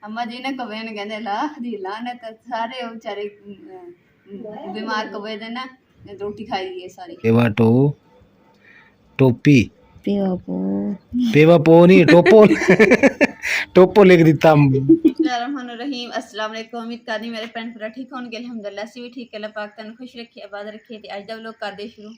अम्मा जी ने कवे ने कहते लाख दी लानत सारे वो बेचारे बीमार कवे दे ना रोटी खाई दी है सारी। पेवा टो टोपी पेवा पो नहीं टोपो टोपो लिख दिता। रहीम अस्सलाम वालेकुम। उम्मीद करदी मेरे भैन भरा ठीक होंगे। अल्हम्दुलिल्लाह असी भी ठीक है। अल्लाह पाक तन खुश रखे आबाद रखे। ते अज दा व्लॉग कर दे शुरू।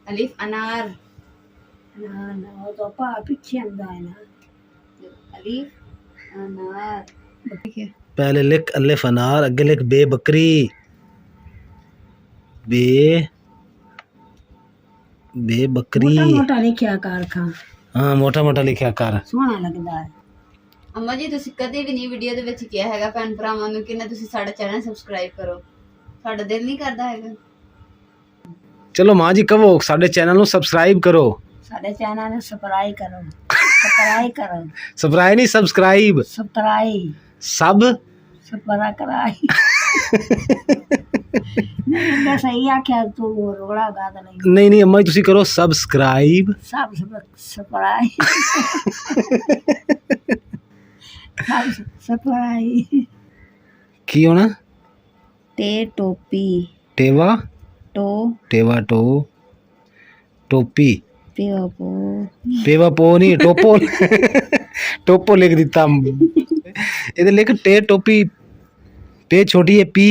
अलिफ अनार ना तो पा पीछे आंदा है ना। अलिफ अनार पहले लिख अलिफ अनार, अगे लिख बे बकरी। बे बे बकरी मोटा मोटा लिखिया कर खा। हाँ मोटा मोटा लिखिया कर सोहना लगदा है। अम्मा जी तुसी कदे भी नहीं वीडियो दे विच किया हैगा भैन भरावां नूं कि ना तुसी साडा चैनल सबसक्राइब करो। साडा दिल नहीं करदा हैगा। चलो मां जी कहो साडे चैनल नूं सबसक्राइब करो। साडे चैनल नूं सब्सक्राइब करो। सब्सक्राइब करो। सब्सक्राइब नहीं सब्सक्राइब। सब्सक्राइब सब सब्सक्राइब नहीं सही आख्या तू रोड़ा गा दे नहीं नहीं अम्मा जी तुसी करो सब्सक्राइब। सब सब्सक्राइब सब्सक्राइब की होना टे टोपी टेवा टो टेवा टो टोपी पेवा पो नहीं टोपो टोपो लिख दिता। इधर लिख टे टोपी पे छोटी है पी।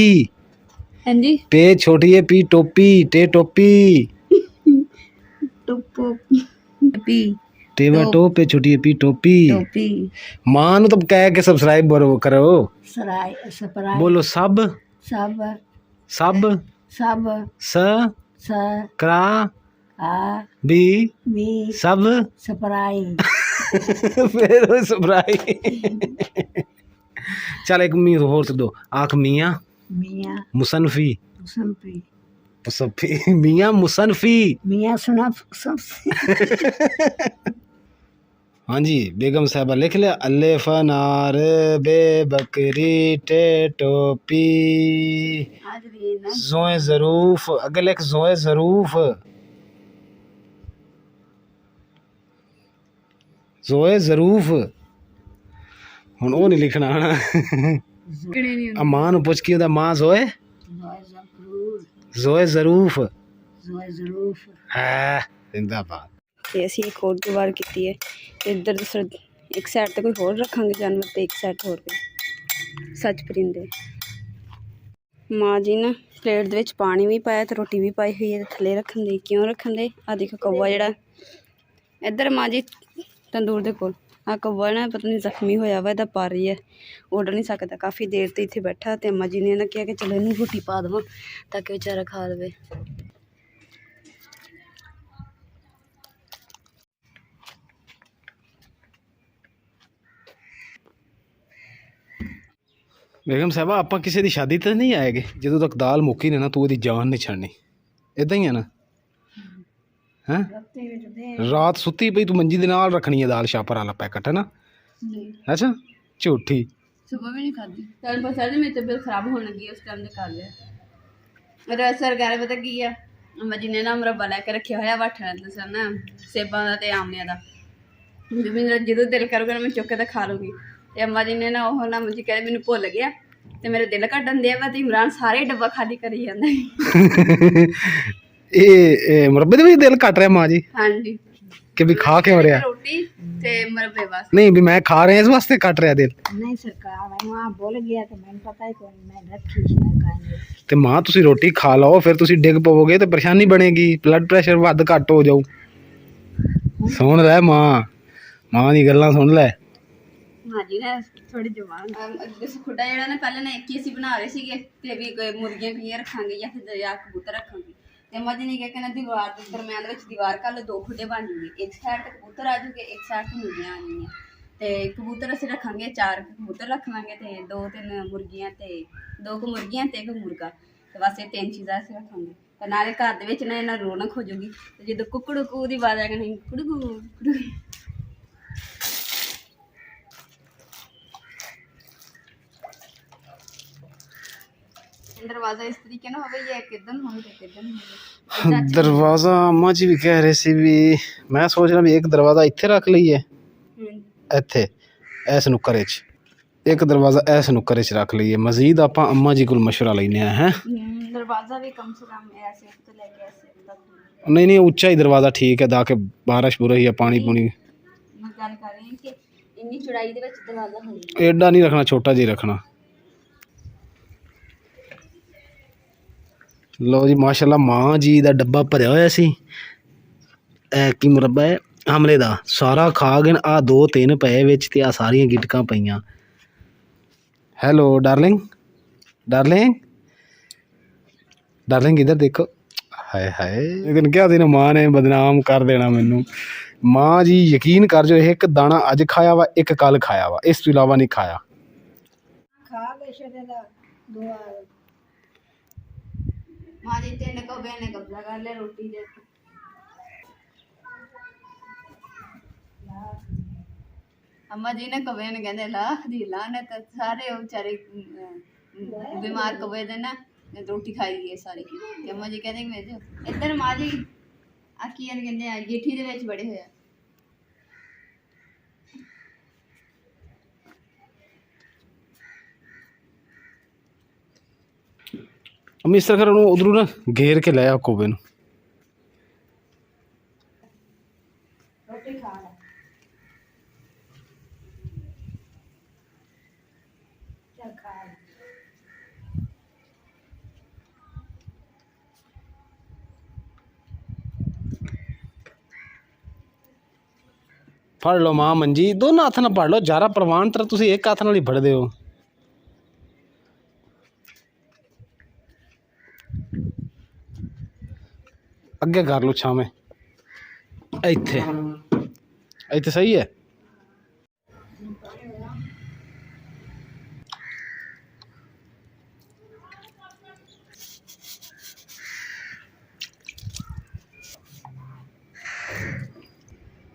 हाँ जी पे छोटी है पी टोपी टे टोपी टोपो पी टेवा टो पे छोटी है पी टोपी। टोपी मां नु तो कह के सब्सक्राइब करो। सराय सप्राइब बोलो सब सब सब सब स स करा आ बी बी सब सप्राइब फिर सब्सक्राइब। चल एक मी होर दो आख मियां मियां मुसन्फी मुसन्फी मुसफ़ी मियां मुसन्फी मियां सुना सब। हाँ जी बेगम साहबा लिख लिया अलिफ अनार बे बकरी टे टोपी जोए ज़रूफ अगे लिख जोए ज़रूफ जोए ज़रूफ हुन ओ नहीं लिखना है ना। मां नु पुछ की होंदा मां जोए जोए ज़रूफ है जिंदाबाद। ਤੇ ਅਸੀਂ ਇੱਕ ਹੋਰ ਦੀਵਾਰ ਕੀਤੀ ਹੈ ਤੇ ਇੱਧਰ ਇੱਕ ਸਾਈਡ ਤੇ ਕੋਈ ਹੋਰ ਰੱਖਾਂਗੇ ਜਾਨਵਰ ਤੇ ਇੱਕ ਸਾਈਡ ਹੋਰ ਕੋਈ ਸੱਚ ਪਰਿੰਦੇ। ਮਾਂ ਜੀ ਨੇ ਪਲੇਟ ਦੇ ਵਿੱਚ ਪਾਣੀ ਵੀ ਪਾਇਆ ਤੇ ਰੋਟੀ ਵੀ ਪਾਈ ਹੋਈ ਹੈ ਥੱਲੇ ਰੱਖਣ ਦੀ। ਕਿਉਂ ਰੱਖਣ ਦੇ ਆ ਦੇਖੋ ਕੌਵਾ ਜਿਹੜਾ ਇੱਧਰ ਮਾਂ ਜੀ ਤੰਦੂਰ ਦੇ ਕੋਲ ਆ ਕੌਵਾ ਨਾ ਪਤਾ ਨਹੀਂ ਜ਼ਖਮੀ ਹੋਇਆ ਵਾ ਇਹਦਾ ਪਰ ਹੀ ਹੈ ਉੱਡ ਨਹੀਂ ਸਕਦਾ ਕਾਫੀ ਦੇਰ ਤੇ ਇੱਥੇ ਬੈਠਾ ਤੇ ਅੰਮਾ ਜੀ ਨੇ ਨਾ ਕਿਹਾ ਕਿ ਚਲੋ ਇਹਨੂੰ ਰੋਟੀ ਪਾ ਦੇਵਾਂ ਤਾਂ ਕਿ ਵਿਚਾਰਾ ਖਾ ਲਵੇ। बेगम साहबा आप किसी की शादी तो नहीं आएगे जो तक दाल मुक्की ने ना तू वो जान नहीं छड़नी इदा ही है ना हैं रात सुती पई तू मंजी दे नाल रखनी है दाल शापर वाला पैकेट है ना। अच्छा झूठी सुबह भी नहीं खाती कल पता नहीं मेरी तबीयत खराब होने लगी उस टाइम कर लिया मेरा असर कर पता की है अम्मा जी ने ना मुरब्बा लैके रखे होया वाठा ना सेबां दा ते आमलियां दा मेरा जरूर दिल करूगा मैं चुक के खा लूँगी ਤੇ ਅੰਮਾ ਜੀ ਨੇ ਨਾ ਉਹ ਨਾ ਮੁਝੇ ਕਹਿੰਦੇ ਮੈਨੂੰ ਭੁੱਲ ਗਿਆ ਤੇ ਮੇਰੇ ਦਿਲ ਕੱਢਣ ਦਿਆ ਵਾ ਤੇ ਇਮਰਾਨ ਸਾਰੇ ਡੱਬਾ ਖਾਲੀ ਕਰੀ ਜਾਂਦਾ ਇਹ ਮੁਰੱਬੇ ਦੇ ਵਿੱਚ ਦਿਲ ਕੱਟ ਰਿਹਾ ਮਾਂ ਜੀ ਹਾਂਜੀ ਕਿ ਵੀ ਖਾ ਕਿਉਂ ਰਿਹਾ ਰੋਟੀ ਤੇ ਮੁਰੱਬੇ ਬਸ ਨਹੀਂ ਵੀ ਮੈਂ ਖਾ ਰਿਹਾ ਇਸ ਵਾਸਤੇ ਕੱਟ ਰਿਹਾ ਦਿਲ ਨਹੀਂ ਸਰਕਾਰ ਵਹਾਂ ਭੁੱਲ ਗਿਆ ਤੇ ਮੈਨੂੰ ਪਤਾ ਹੀ ਕੋਈ ਮੈਂ ਰੱਖੀ ਖਾਣੇ ਤੇ ਮਾਂ ਤੁਸੀਂ ਰੋਟੀ ਖਾ ਲਓ ਫਿਰ ਤੁਸੀਂ ਡਿੱਗ ਪਵੋਗੇ ਤੇ ਪਰੇਸ਼ਾਨੀ ਬਣੇਗੀ ਬਲੱਡ ਪ੍ਰੈਸ਼ਰ ਵੱਧ ਘੱਟ ਹੋ ਜਾਊ ਸੁਣ ਲੈ ਮਾਂ ਦੀ ਗੱਲਾਂ ਸੁਣ ਲੈ ਹਾਂਜੀ ਨਾ ਥੋੜੀ ਜਵਾਨ ਖੁੱਡਾ ਜਿਹੜਾ ਨਾ ਪਹਿਲਾਂ ਨਾ ਇੱਕ ਹੀ ਅਸੀਂ ਬਣਾ ਰਹੇ ਸੀਗੇ ਤੇ ਵੀ ਕੋਈ ਮੁਰਗੀਆਂ ਕਿਹੜੀਆਂ ਰੱਖਾਂਗੇ ਜਾਂ ਫਿਰ ਜਾਂ ਕਬੂਤਰ ਰੱਖਾਂਗੇ ਤੇ ਮੱਝ ਨੇ ਕਿਹਾ ਕਿ ਨਾ ਦੀਵਾਰ ਦੇ ਦਰਮਿਆਨ ਦੇ ਵਿੱਚ ਦੀਵਾਰ ਕੱਲ 2 ਖੁੱਡੇ ਬਣ ਜੂਗੇ ਇੱਕ ਸਾਈਡ ਤੇ ਕਬੂਤਰ ਆ ਜੂਗੇ ਇੱਕ ਸਾਈਡ ਤੇ ਮੁਰਗੀਆਂ ਆ ਜਾਣਗੀਆਂ ਤੇ ਕਬੂਤਰ ਅਸੀਂ ਰੱਖਾਂਗੇ 4 ਕਬੂਤਰ ਰੱਖ ਲਾਂਗੇ ਤੇ 2-3 ਮੁਰਗੀਆਂ ਤੇ 2 ਕੁ ਮੁਰਗੀਆਂ ਤੇ 1 ਮੁਰਗਾ ਤੇ ਬਸ ਇਹ 3 ਚੀਜ਼ਾਂ ਅਸੀਂ ਰੱਖਾਂਗੇ ਤੇ ਨਾਲੇ ਘਰ ਦੇ ਵਿੱਚ ਨਾ ਇਹਨਾਂ ਰੌਣਕ ਹੋ ਜੂਗੀ ਤੇ ਜਦੋਂ ਕੁੱਕੜੂ ਕੂ ਦੀ ਆਵਾਜ਼ ਆ ਗਈ ਕੁੜਗੂ दरवाजा इस तरीके ना होवे ये किदन होंगे किदन होंगे दरवाजा अम्मा जी भी कह रहे सी भी मैं सोच रहा भी एक दरवाजा इत्थे रख लईए ਇੱਥੇ ਇਸ ਨੁੱਕਰ 'ਚ ਇੱਕ ਦਰਵਾਜ਼ਾ ਇਸ ਨੁੱਕਰ 'ਚ ਰੱਖ ਲਈਏ ਮਜ਼ੀਦ ਆਪਾਂ ਅੰਮਾ ਜੀ ਕੋਲ ਮਸ਼ਵਰਾ ਲੈਨੇ ਆ ਹੈ दरवाजा भी कम से कम ऐसे तो लेके ऐसे तक नहीं ऊंचा ही दरवाज़ा ठीक है ताकि बारिश बुरिश या पानी पूनी मैं गल कर रही हूं कि इन्नी चौड़ाई दे विच दरवाजा होवे एडा नहीं रखना छोटा जी रखना लो जी माशाल्लाह मां जी दा डब्बा भरिया होया सी की मुरब्बा है हमले दा सारा खा गए आ 2-3 पए विच ते आ सारियां गिटकां पईयां हेलो डार्लिंग डार्लिंग डार्लिंग इधर देखो हाय हाय लेकिन क्या दिन मां ने बदनाम कर देना मैनू मां जी यकीन कर जो एक दाना अज खाया वा एक कल खाया वा इस तो इलावा नहीं खाया खा के शरीर दुआ मारी तेने कबे ने कब्जा कर ले रोटी दे अम्मा जी ने कबे ने कहंदे ला दी लानत सारे ओ बेचारे बीमार कबे दे ना रोटी खाई गई सारी ते अम्मा जी कहंदे मेरे इधर मां जी आकी अन कहंदे गेठी दे विच बड़े होया अम्मी इस तरह उधरों ना घेर के लाया कोबे नू रोटी खा ले चल खा ले फड़ लो मां मंजी दोनों हथ नाल फड़ लो ज़्यादा प्रवान तर तुसीं एक हथ नाल ही फड़दे हो अगे कर लो छावे इत्थे इत्थे सही है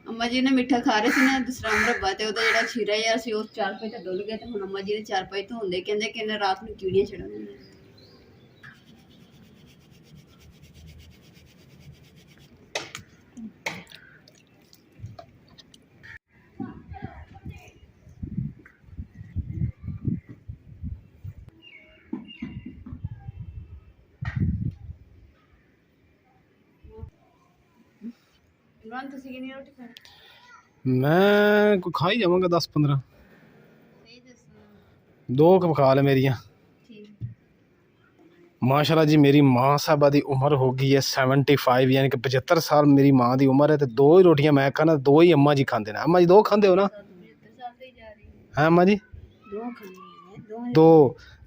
अम्मा जी ने मिठा खा रहे थे ना दूसरा मुरब्बा ते ओदा जेड़ा खीरा यार सी उस 4 पई ते डुल गया ते हुण अम्मा जी ने 4 पई धोंदे कहंदे कि रात नूं कीड़ियां चढ़न इमरान तुसी कितनी रोटी खानी मैं कोई खा ही जावांगा 10-15 सही दस 2 कप खा ले मेरियां ठीक माशाल्लाह जी मेरी माँ साहबा की उम्र हो गई है 75 यानी कि 75 साल मेरी माँ की उम्र है तो 2 ही रोटियां मैं खाना 2 ही अम्मा जी खाते हैं अम्मा जी 2 खाते हो ना हैं अम्मा जी 2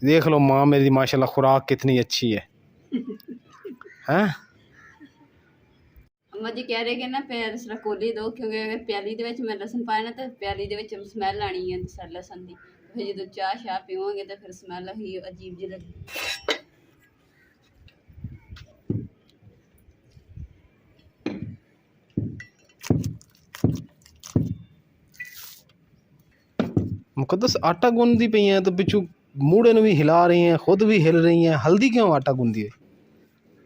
देख लो माँ मेरी माशाल्लाह खुराक कितनी अच्छी है हैं अम्मा जी कह रहे कि ना प्यार कोली दो क्योंकि अगर प्याली दे विच मैं लसन पाया ना तो प्याली दे विच स्मैल आनी है सर लसन दी फिर जो चाह शाह पीवांगे तो फिर स्मैल ही अजीब जी लगी मुकद्दस आटा गूंदी पई हैं तो पिछू मूड़े भी हिला रही हैं खुद भी हिल रही हैं हल्दी क्यों आटा गूंदी है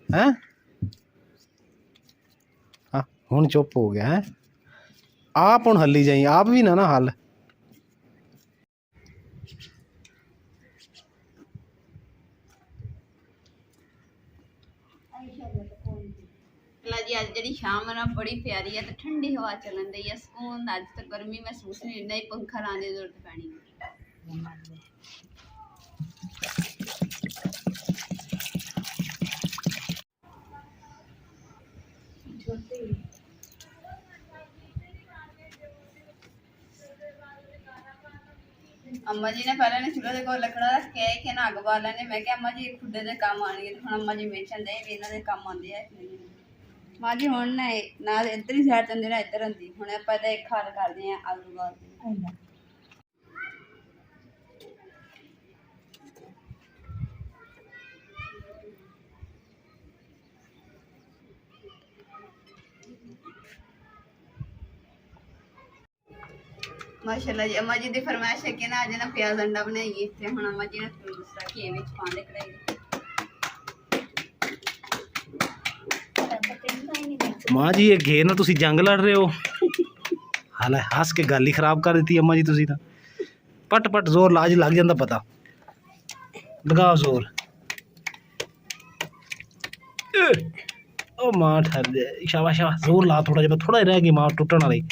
हाँ हुण चुप हो गया है आप हुण हल्ली जाई आप भी ना हल ਲਾ ਜੀ ਅੱਜ ਜਿਹੜੀ ਸ਼ਾਮ ਹੈ ਨਾ ਬੜੀ ਪਿਆਰੀ ਹੈ ਤੇ ਠੰਡੀ ਹਵਾ ਚੱਲਣ ਦੀ ਹੈ ਸਕੂਨ ਅੱਜ ਤੱਕ ਗਰਮੀ ਮਹਿਸੂਸ ਨਹੀਂ ਹੁੰਦਾ ਹੀ ਪੰਖਾ ਲਾਉਣ ਦੀ ਜ਼ਰੂਰਤ ਪੈਣੀ अम्मा जी ने पहले ने चूल्हे को लकड़ा रख के कि ना अग बाल लेने मैं अम्मा जी खुडे दे काम आने हुण अम्मा जी बेचन दे भी इन्हां दे काम आंदे आ मां जी हुण ना इधर ही साइड तंदे ना इधर आंदी हुण आपां ते एक हाल करदे आ आलू बाल माशाल्लाह जी अम्मा जी दी फरमाइश है कि ना अज ना प्याज अंडा बनाइए ते हुण अम्मा जी ने दूसरा घी विच पांदे कढ़ाई ਮਾਂ ਜੀ ਇਹ ਘੇ ਨਾਲ ਤੁਸੀਂ ਜੰਗ ਲੜ ਰਹੇ ਹੋ ਹਾਲੇ ਹੱਸ ਕੇ ਗੱਲ ਹੀ ਖਰਾਬ ਕਰ ਦਿੱਤੀ ਅੰਮਾ ਜੀ ਤੁਸੀਂ ਤਾਂ ਪਟ ਪਟ ਜ਼ੋਰ ਲਾਜ ਲੱਗ ਜਾਂਦਾ ਪਤਾ ਲਗਾਓ ਜ਼ੋਰ ਉਹ ਮਾਂ ਠਰ ਦੇ ਸ਼ਾਬਾਸ਼ ਸ਼ਾਬਾਸ਼ ਜ਼ੋਰ ਲਾ ਥੋੜਾ ਜਿਹਾ ਥੋੜਾ ਰਹਿ ਗਈ ਮਾਂ ਟੁੱਟਣ ਵਾਲੀ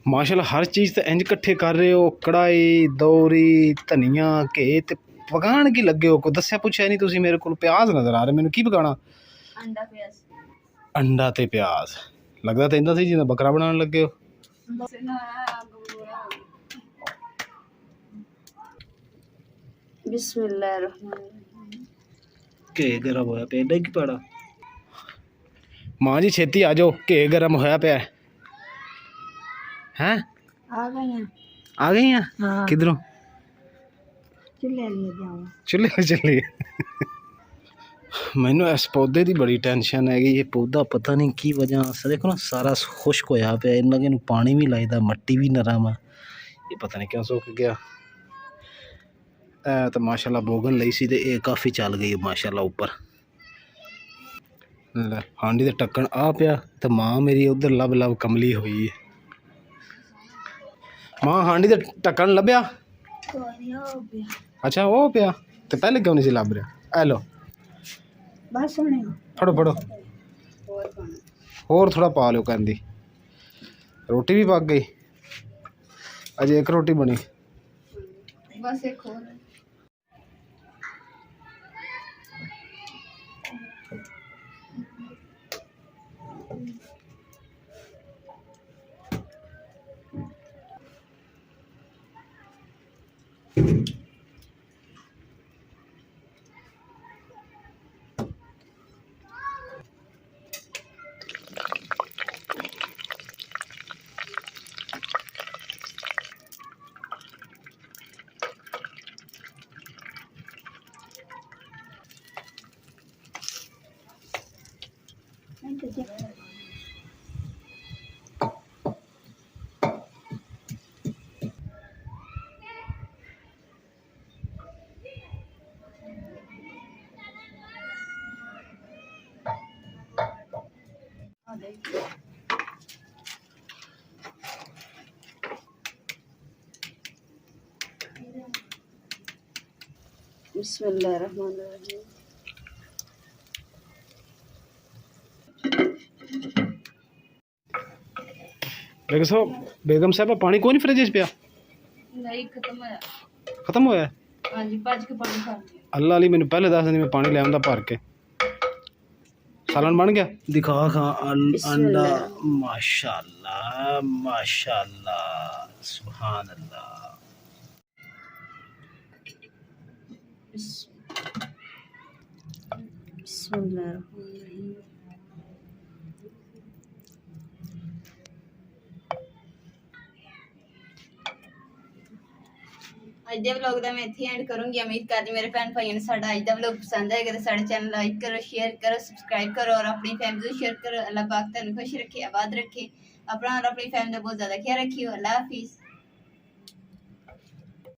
माशाल्लाह हर चीज़ तो इंज इकट्ठे कर रहे हो कढ़ाई दौरी धनिया घे ते पकान की लगे हो कोई दस्या पुछया नहीं तुसी मेरे को प्याज नज़र आ रहे मैनू की पकाना अंडा प्याज अंडा ते प्याज लगता तो इंदा सी जिदा बकरा बनाने लगे हो बिस्मिल्लाहिर्रहमानिर्रहीम घे गर्म होया पे डिग पड़ा मां जी छेती आ जाओ घे गर्म होया पे हैं आ गई हैं हाँ। किधरों चूल्हे लिए जाओ चुल्हे पे चलिए मैनू इस पौधे की बड़ी टेंशन है कि ये पौधा पता नहीं की वजह से देखो ना सारा खुश्क होया पे इन्ना कि पानी भी लगता मट्टी भी नरम है ये पता नहीं क्यों सुक गया तो माशाल्लाह बोगन लई सी ते ये काफ़ी चल गई माशाल्लाह ऊपर हांडी ते टक्कन आ पिया तो माँ मेरी उधर लब लब कमली हुई है मां हांडी ते ढक्कन लभ्या अच्छा वो पिया ते पहले क्यों नहीं सी लभ रहा ए लो बस फड़ो फड़ो होर थोड़ा पा लो कहंदी रोटी भी पक गई अजे एक रोटी बनी बस एक और बिस्मिल्लाहिर्रहमानिर्रहीम बेगम साहब पानी कोई नहीं फ्रिज पिया नहीं खत्म होया हाँ जी भज के पानी खा लिया अल्लाह अली मैंने पहले दस दिन मैं पानी ले आंदा भर के सालन बन गया दिखा खा अंडा माशाल्लाह माशाल्लाह सुभान अल्लाह बिस्मिल्लाहिर्रहमानिर्रहीम ਅੱਜ ਦੇ ਵਲੌਗ ਦਾ ਮੈਂ ਇੱਥੇ ਐਂਡ ਕਰੂੰਗੀ ਉਮੀਦ ਕਰਦੀ ਮੇਰੇ ਭੈਣ ਭਾਈਆਂ ਨੂੰ ਸਾਡਾ ਅੱਜ ਦਾ ਵਲੌਗ ਪਸੰਦ ਆਏਗਾ ਤੇ ਸਾਡੇ ਚੈਨਲ ਲਾਈਕ ਕਰੋ ਸ਼ੇਅਰ ਕਰੋ ਸਬਸਕ੍ਰਾਈਬ ਕਰੋ और अपनी फैमिली को शेयर करो अल्लाह पाक ਤੁਹਾਨੂੰ खुश रखे आबाद रखे अपना और अपनी फैमिली का बहुत ज़्यादा ख्याल रखियो अल्लाह हाफिज़।